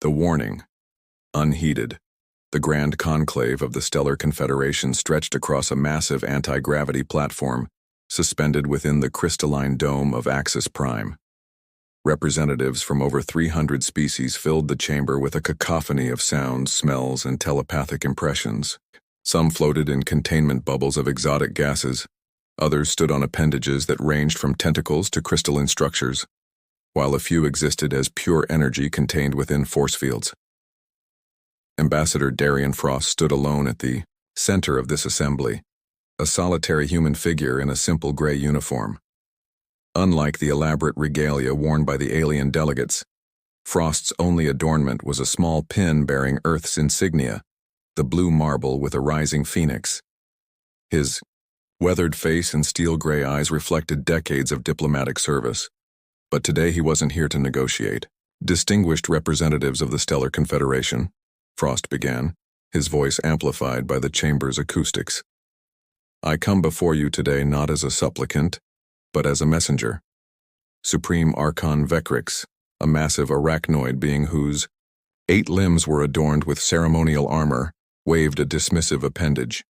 The warning. Unheeded. The Grand Conclave of the Stellar Confederation stretched across a massive anti-gravity platform, suspended within the crystalline dome of Axis Prime. Representatives from over 300 species filled the chamber with a cacophony of sounds, smells, and telepathic impressions. Some floated in containment bubbles of exotic gases, others stood on appendages that ranged from tentacles to crystalline structures, while a few existed as pure energy contained within force fields. Ambassador Darian Frost stood alone at the center of this assembly, a solitary human figure in a simple gray uniform. Unlike the elaborate regalia worn by the alien delegates, Frost's only adornment was a small pin bearing Earth's insignia, the blue marble with a rising phoenix. His weathered face and steel-gray eyes reflected decades of diplomatic service. But today he wasn't here to negotiate. Distinguished representatives of the Stellar Confederation, Frost began, his voice amplified by the chamber's acoustics. I come before you today not as a supplicant, but as a messenger. Supreme Archon Vectrix, a massive arachnoid being whose 8 limbs were adorned with ceremonial armor, waved a dismissive appendage.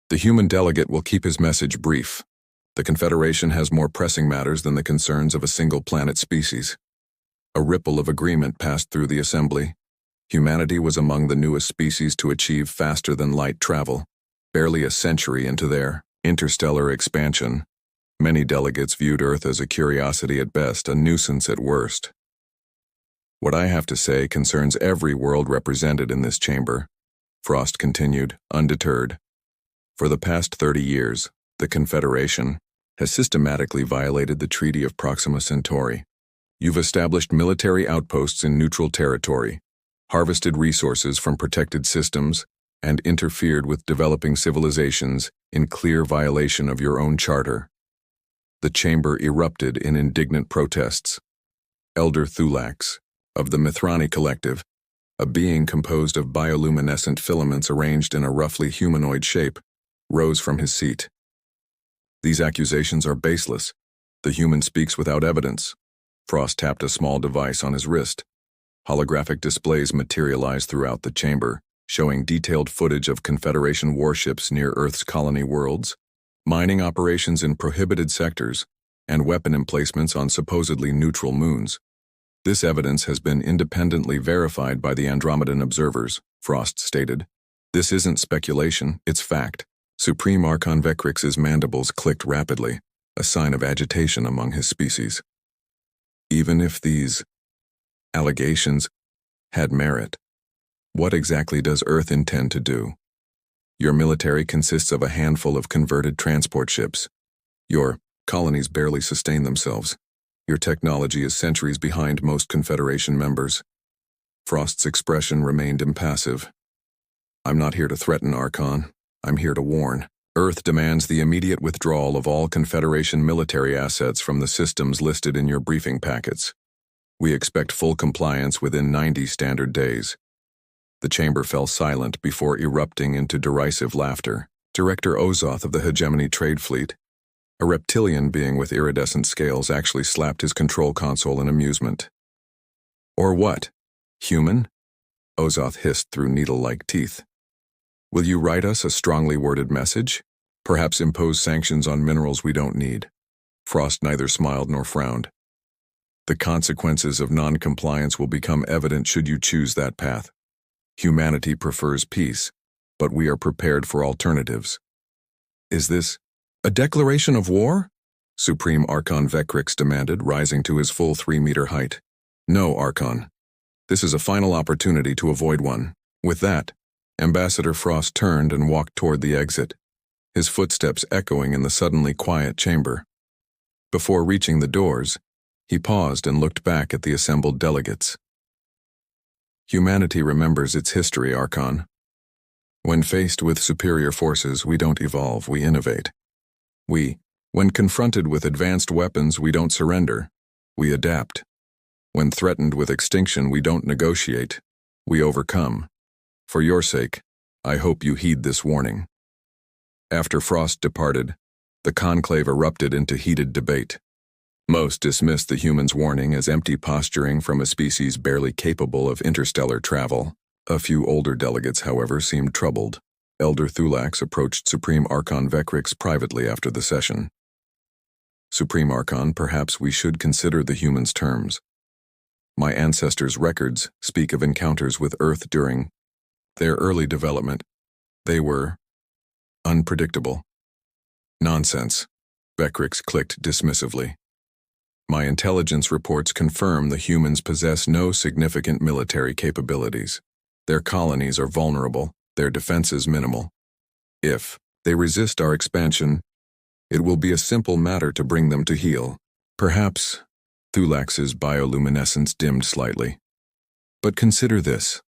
The human delegate will keep his message brief. The Confederation has more pressing matters than the concerns of a single planet species. A ripple of agreement passed through the assembly. Humanity was among the newest species to achieve faster-than-light travel. Barely a century into their interstellar expansion, many delegates viewed Earth as a curiosity at best, a nuisance at worst. What I have to say concerns every world represented in this chamber, Frost continued, undeterred. For the past 30 years, the Confederation has systematically violated the Treaty of Proxima Centauri. You've established military outposts in neutral territory, harvested resources from protected systems, and interfered with developing civilizations in clear violation of your own charter. The chamber erupted in indignant protests. Elder Thulax, of the Mithrani Collective, a being composed of bioluminescent filaments arranged in a roughly humanoid shape, rose from his seat. These accusations are baseless. The human speaks without evidence. Frost tapped a small device on his wrist. Holographic displays materialized throughout the chamber, showing detailed footage of Confederation warships near Earth's colony worlds, mining operations in prohibited sectors, and weapon emplacements on supposedly neutral moons. This evidence has been independently verified by the Andromedan observers, Frost stated. This isn't speculation, it's fact. Supreme Archon Vectrix's mandibles clicked rapidly, a sign of agitation among his species. Even if these allegations had merit, what exactly does Earth intend to do? Your military consists of a handful of converted transport ships. Your colonies barely sustain themselves. Your technology is centuries behind most Confederation members. Frost's expression remained impassive. I'm not here to threaten, Archon. I'm here to warn. Earth demands the immediate withdrawal of all Confederation military assets from the systems listed in your briefing packets. We expect full compliance within 90 standard days. The chamber fell silent before erupting into derisive laughter. Director Ozoth of the Hegemony Trade Fleet, a reptilian being with iridescent scales, actually slapped his control console in amusement. Or what? Human? Ozoth hissed through needle-like teeth. Will you write us a strongly worded message? Perhaps impose sanctions on minerals we don't need? Frost neither smiled nor frowned. The consequences of non-compliance will become evident should you choose that path. Humanity prefers peace, but we are prepared for alternatives. Is this a declaration of war? Supreme Archon Vectrix demanded, rising to his full 3-meter height. No, Archon. This is a final opportunity to avoid one. With that, Ambassador Frost turned and walked toward the exit, his footsteps echoing in the suddenly quiet chamber. Before reaching the doors, he paused and looked back at the assembled delegates. Humanity remembers its history, Archon. When faced with superior forces, we don't evolve, we innovate. When confronted with advanced weapons, we don't surrender, we adapt. When threatened with extinction, we don't negotiate, we overcome. For your sake, I hope you heed this warning. After Frost departed, the conclave erupted into heated debate. Most dismissed the humans' warning as empty posturing from a species barely capable of interstellar travel. A few older delegates, however, seemed troubled. Elder Thulax approached Supreme Archon Vecrix privately after the session. Supreme Archon, perhaps we should consider the humans' terms. My ancestors' records speak of encounters with Earth during their early development. They were unpredictable. Nonsense, Vecrix clicked dismissively. My intelligence reports confirm the humans possess no significant military capabilities. Their colonies are vulnerable, their defenses minimal. If they resist our expansion, it will be a simple matter to bring them to heel. Perhaps Thulax's bioluminescence dimmed slightly. But consider this.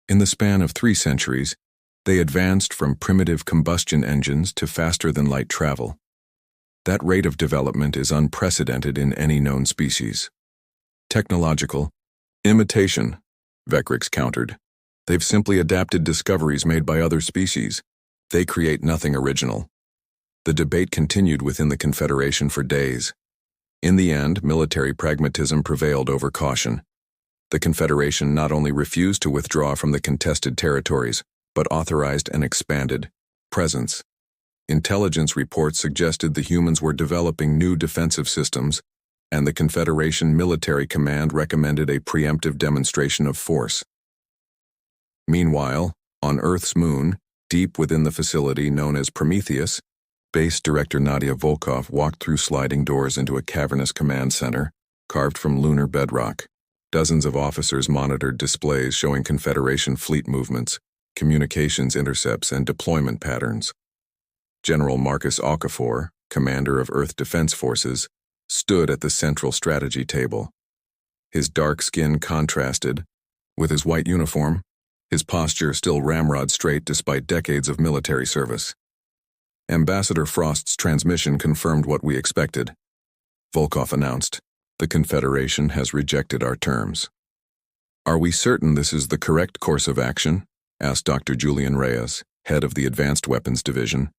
In the span of 3 centuries, they advanced from primitive combustion engines to faster-than-light travel. That rate of development is unprecedented in any known species. Technological imitation, Vecrix countered. They've simply adapted discoveries made by other species. They create nothing original. The debate continued within the Confederation for days. In the end, military pragmatism prevailed over caution. The Confederation not only refused to withdraw from the contested territories, but authorized an expanded presence. Intelligence reports suggested the humans were developing new defensive systems, and the Confederation Military Command recommended a preemptive demonstration of force. Meanwhile, on Earth's moon, deep within the facility known as Prometheus, Base Director Nadia Volkov walked through sliding doors into a cavernous command center, carved from lunar bedrock. Dozens of officers monitored displays showing Confederation fleet movements, communications intercepts, and deployment patterns. General Marcus Okafor, commander of Earth Defense Forces, stood at the central strategy table. His dark skin contrasted with his white uniform, his posture still ramrod straight despite decades of military service. Ambassador Frost's transmission confirmed what we expected. Volkov announced, "The Confederation has rejected our terms." "Are we certain this is the correct course of action?" asked Dr. Julian Reyes, head of the Advanced Weapons Division.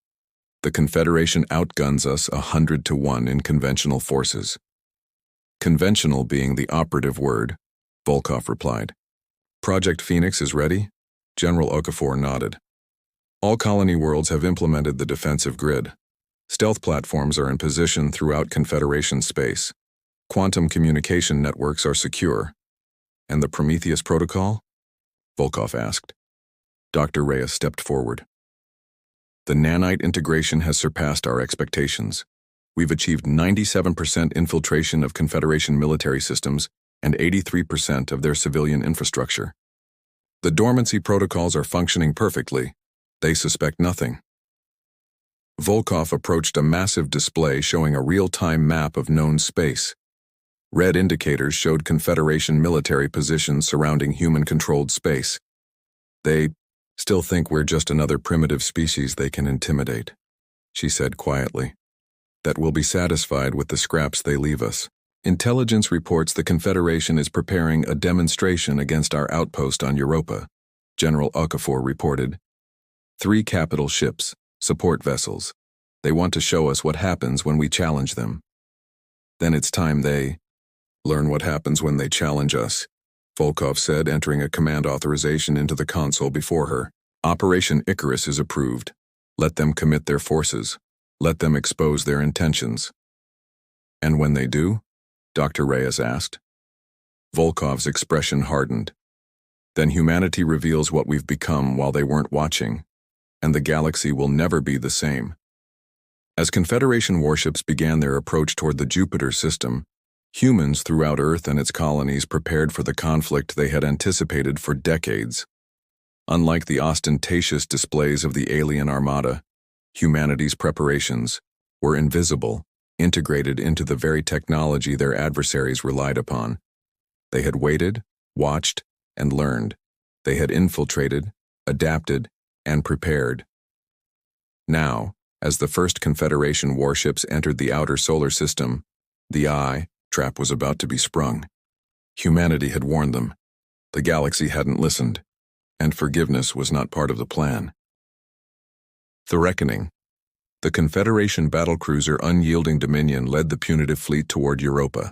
"The Confederation outguns us 100 to 1 in conventional forces." "Conventional being the operative word," Volkov replied. "Project Phoenix is ready?" General Okafor nodded. "All colony worlds have implemented the defensive grid. Stealth platforms are in position throughout Confederation space. Quantum communication networks are secure." "And the Prometheus protocol?" Volkov asked. Dr. Reyes stepped forward. "The nanite integration has surpassed our expectations. We've achieved 97% infiltration of Confederation military systems and 83% of their civilian infrastructure. The dormancy protocols are functioning perfectly. They suspect nothing." Volkov approached a massive display showing a real-time map of known space. Red indicators showed Confederation military positions surrounding human-controlled space. "They still think we're just another primitive species they can intimidate," she said quietly. "That we'll be satisfied with the scraps they leave us. Intelligence reports the Confederation is preparing a demonstration against our outpost on Europa," General Okafor reported. 3 capital ships, support vessels. They want to show us what happens when we challenge them. Then it's time they learn what happens when they challenge us, Volkov said, entering a command authorization into the console before her. "Operation Icarus is approved. Let them commit their forces. Let them expose their intentions." "And when they do?" Dr. Reyes asked. Volkov's expression hardened. "Then humanity reveals what we've become while they weren't watching, and the galaxy will never be the same." As Confederation warships began their approach toward the Jupiter system, humans throughout Earth and its colonies prepared for the conflict they had anticipated for decades. Unlike the ostentatious displays of the alien armada, humanity's preparations were invisible, integrated into the very technology their adversaries relied upon. They had waited, watched, and learned. They had infiltrated, adapted, and prepared. Now, as the first Confederation warships entered the outer solar system, the eye trap was about to be sprung. Humanity had warned them. The galaxy hadn't listened, and forgiveness was not part of the plan. The reckoning. The Confederation battlecruiser Unyielding Dominion led the punitive fleet toward Europa.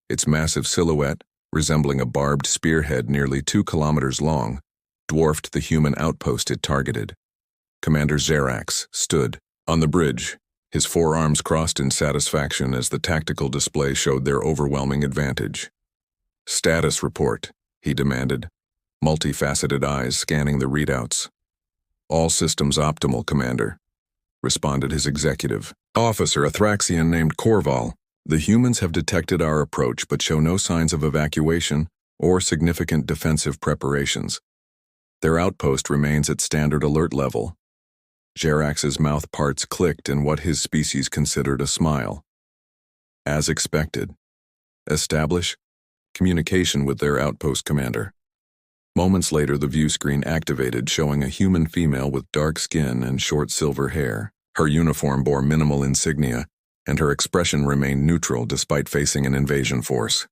Its massive silhouette, resembling a barbed spearhead nearly 2 kilometers long, dwarfed the human outpost it targeted. Commander Xerax stood on the bridge, his forearms crossed in satisfaction as the tactical display showed their overwhelming advantage. "Status report," he demanded, multifaceted eyes scanning the readouts. "All systems optimal, Commander," responded his executive officer, a Thraxian named Corval. "The humans have detected our approach but show no signs of evacuation or significant defensive preparations. Their outpost remains at standard alert level." Xerax's mouth parts clicked in what his species considered a smile. "As expected. Establish communication with their outpost, Commander." Moments later, the view screen activated, showing a human female with dark skin and short silver hair. Her uniform bore minimal insignia, and her expression remained neutral despite facing an invasion force.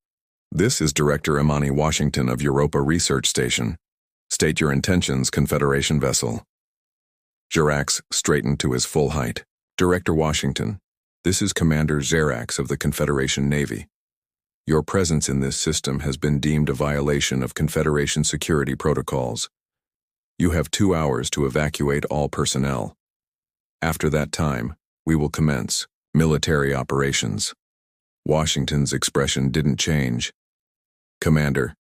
"This is Director Imani Washington of Europa Research Station. State your intentions, Confederation vessel." Xerax straightened to his full height. "Director Washington, this is Commander Xerax of the Confederation Navy. Your presence in this system has been deemed a violation of Confederation security protocols. You have 2 hours to evacuate all personnel. After that time, we will commence military operations." Washington's expression didn't change. "Commander,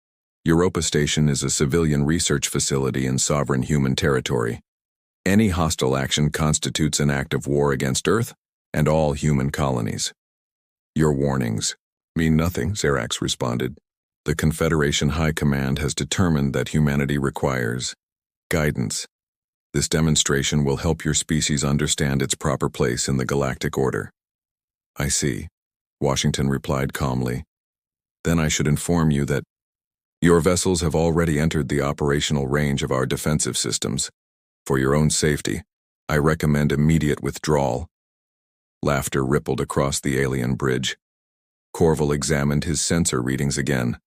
Europa Station is a civilian research facility in sovereign human territory. Any hostile action constitutes an act of war against Earth and all human colonies. Your warnings mean nothing," Xerax responded. "The Confederation High Command has determined that humanity requires guidance. This demonstration will help your species understand its proper place in the galactic order." "I see," Washington replied calmly. "Then I should inform you that your vessels have already entered the operational range of our defensive systems. For your own safety, I recommend immediate withdrawal." Laughter rippled across the alien bridge. Corval examined his sensor readings again.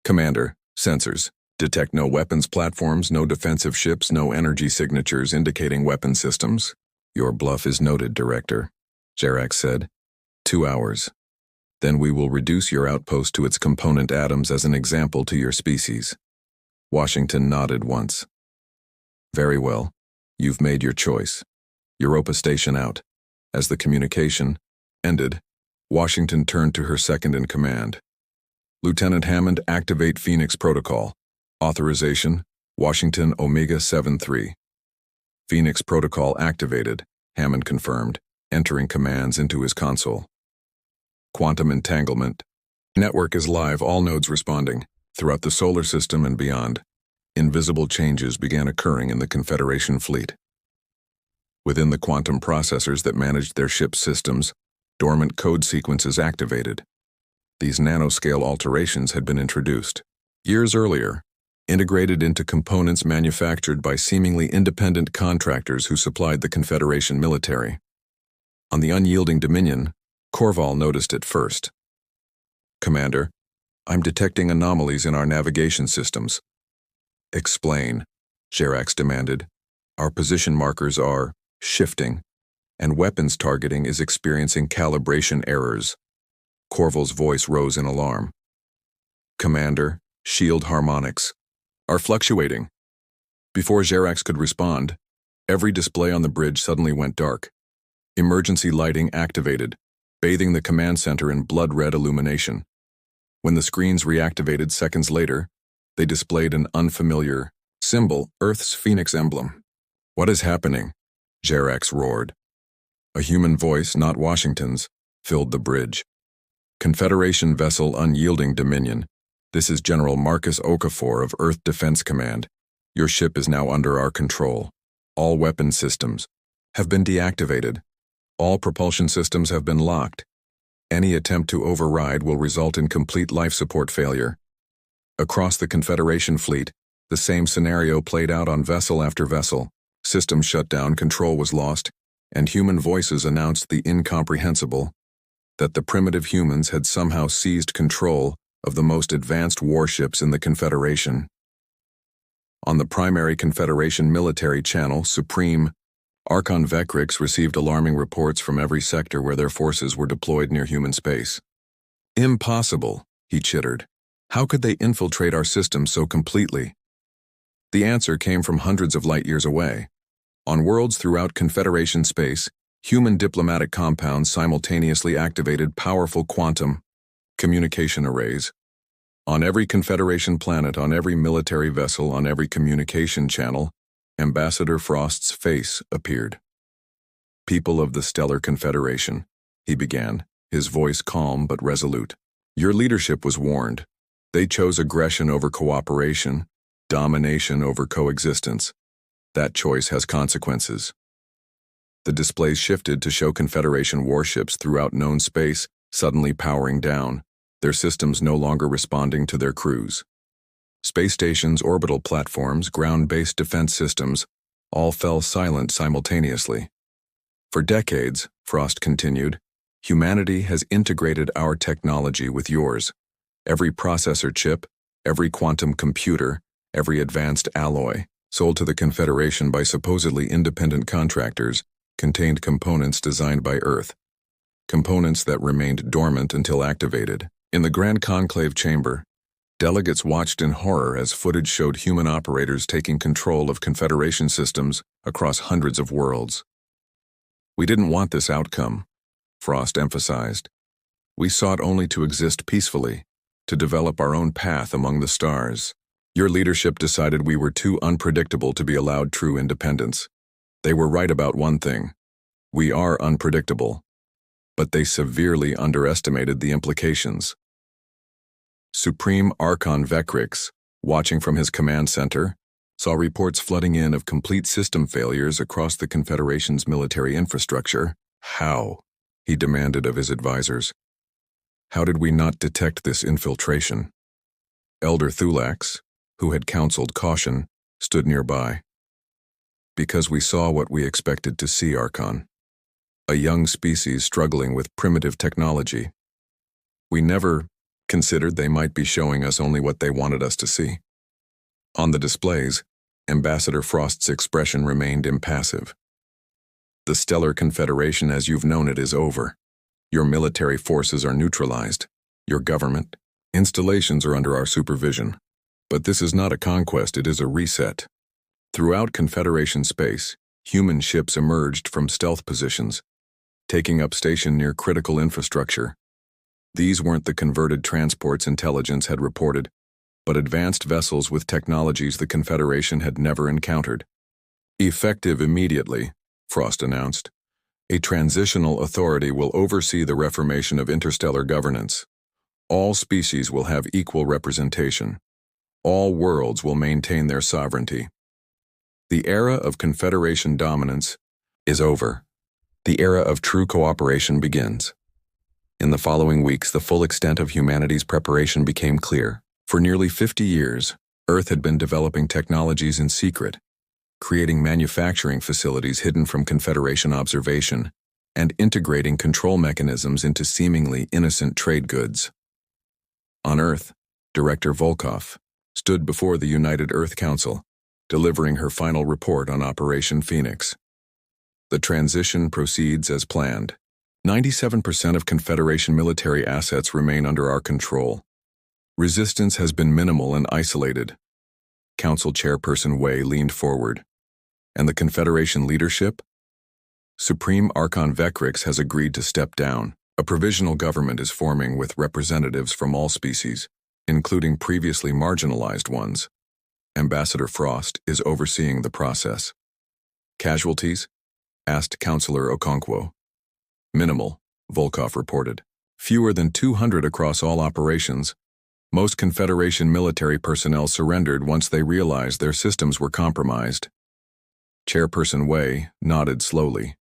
"Commander, sensors detect no weapons platforms, no defensive ships, no energy signatures indicating weapon systems." "Your bluff is noted, Director," Xerax said. 2 hours. Then we will reduce your outpost to its component atoms as an example to your species." Washington nodded once. "Very well. You've made your choice. Europa Station out." As the communication ended, Washington turned to her second-in-command. "Lieutenant Hammond, activate Phoenix Protocol. Authorization, Washington Omega 73. "Phoenix Protocol activated," Hammond confirmed, entering commands into his console. "Quantum entanglement. Network is live, all nodes responding. Throughout the solar system and beyond, invisible changes began occurring in the Confederation fleet. Within the quantum processors that managed their ship's systems, dormant code sequences activated. These nanoscale alterations had been introduced years earlier, integrated into components manufactured by seemingly independent contractors who supplied the Confederation military. On the Unyielding Dominion, Corval noticed it first. "Commander, I'm detecting anomalies in our navigation systems." "Explain," Xerax demanded. "Our position markers are shifting, and weapons targeting is experiencing calibration errors." Corval's voice rose in alarm. "Commander, shield harmonics are fluctuating." Before Xerax could respond, every display on the bridge suddenly went dark. Emergency lighting activated, bathing the command center in blood-red illumination. When the screens reactivated seconds later, they displayed an unfamiliar symbol, Earth's Phoenix emblem. "What is happening?" Xerax roared. A human voice, not Washington's, filled the bridge. "Confederation vessel Unyielding Dominion. This is General Marcus Okafor of Earth Defense Command. Your ship is now under our control. All weapon systems have been deactivated. All propulsion systems have been locked. Any attempt to override will result in complete life support failure." Across the Confederation fleet, the same scenario played out on vessel after vessel. Systems shut down, control was lost, and human voices announced the incomprehensible, that the primitive humans had somehow seized control of the most advanced warships in the Confederation. On the primary Confederation military channel, supreme Archon Vectrix received alarming reports from every sector where their forces were deployed near human space. Impossible, he chittered. How could they infiltrate our system so completely? The answer came from hundreds of light years away. On worlds throughout Confederation space, human diplomatic compounds simultaneously activated powerful quantum communication arrays. On every Confederation planet, on every military vessel, on every communication channel, Ambassador Frost's face appeared. "People of the Stellar Confederation," he began, his voice calm but resolute. "Your leadership was warned. They chose aggression over cooperation, domination over coexistence. That choice has consequences." The displays shifted to show Confederation warships throughout known space suddenly powering down, their systems no longer responding to their crews. Space stations, orbital platforms, ground-based defense systems all fell silent simultaneously. "For decades," Frost continued, "humanity has integrated our technology with yours. Every processor chip, every quantum computer, every advanced alloy, sold to the Confederation by supposedly independent contractors, contained components designed by Earth. Components that remained dormant until activated." In the Grand Conclave chamber, delegates watched in horror as footage showed human operators taking control of Confederation systems across hundreds of worlds. "We didn't want this outcome," Frost emphasized. "We sought only to exist peacefully, to develop our own path among the stars. Your leadership decided we were too unpredictable to be allowed true independence. They were right about one thing. We are unpredictable. But they severely underestimated the implications." Supreme Archon Vectrix, watching from his command center, saw reports flooding in of complete system failures across the Confederation's military infrastructure. "How?" he demanded of his advisors. "How did we not detect this infiltration?" Elder Thulax, who had counseled caution, stood nearby. "Because we saw what we expected to see, Archon. A young species struggling with primitive technology. We never considered they might be showing us only what they wanted us to see." On the displays, Ambassador Frost's expression remained impassive. "The Stellar Confederation as you've known it is over. Your military forces are neutralized. Your government, installations are under our supervision. But this is not a conquest, it is a reset. Throughout Confederation space, human ships emerged from stealth positions, taking up station near critical infrastructure. These weren't the converted transports intelligence had reported, but advanced vessels with technologies the Confederation had never encountered. "Effective immediately," Frost announced. "A transitional authority will oversee the reformation of interstellar governance. All species will have equal representation. All worlds will maintain their sovereignty. The era of Confederation dominance is over. The era of true cooperation begins." In the following weeks, the full extent of humanity's preparation became clear. For nearly 50 years, Earth had been developing technologies in secret, creating manufacturing facilities hidden from Confederation observation, and integrating control mechanisms into seemingly innocent trade goods. On Earth, Director Volkov stood before the United Earth Council, delivering her final report on Operation Phoenix. "The transition proceeds as planned. 97% of Confederation military assets remain under our control. Resistance has been minimal and isolated." Council Chairperson Wei leaned forward. "And the Confederation leadership?" "Supreme Archon Vectrix has agreed to step down. A provisional government is forming with representatives from all species, including previously marginalized ones. Ambassador Frost is overseeing the process." "Casualties?" asked Councillor Okonkwo. "Minimal," Volkov reported. "Fewer than 200 across all operations. Most Confederation military personnel surrendered once they realized their systems were compromised." Chairperson Wei nodded slowly.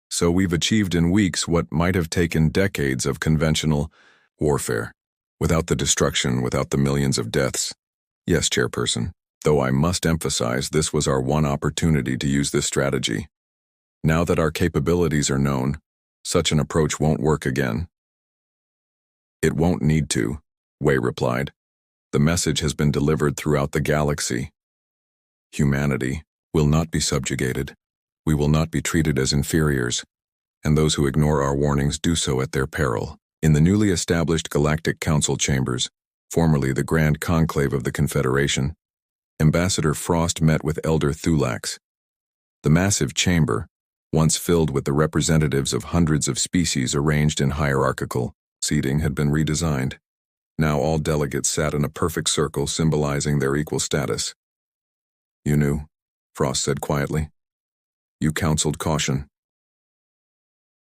"So we've achieved in weeks what might have taken decades of conventional warfare, without the destruction, without the millions of deaths." "Yes, Chairperson, though I must emphasize this was our one opportunity to use this strategy. Now that our capabilities are known, such an approach won't work again." "It won't need to," Wei replied. "The message has been delivered throughout the galaxy. Humanity will not be subjugated. We will not be treated as inferiors, and those who ignore our warnings do so at their peril. In the newly established Galactic Council chambers, formerly the Grand Conclave of the Confederation, Ambassador Frost met with Elder Thulax. The massive chamber, once filled with the representatives of hundreds of species arranged in hierarchical seating, had been redesigned. Now all delegates sat in a perfect circle symbolizing their equal status. "You knew," Frost said quietly. "You counseled caution.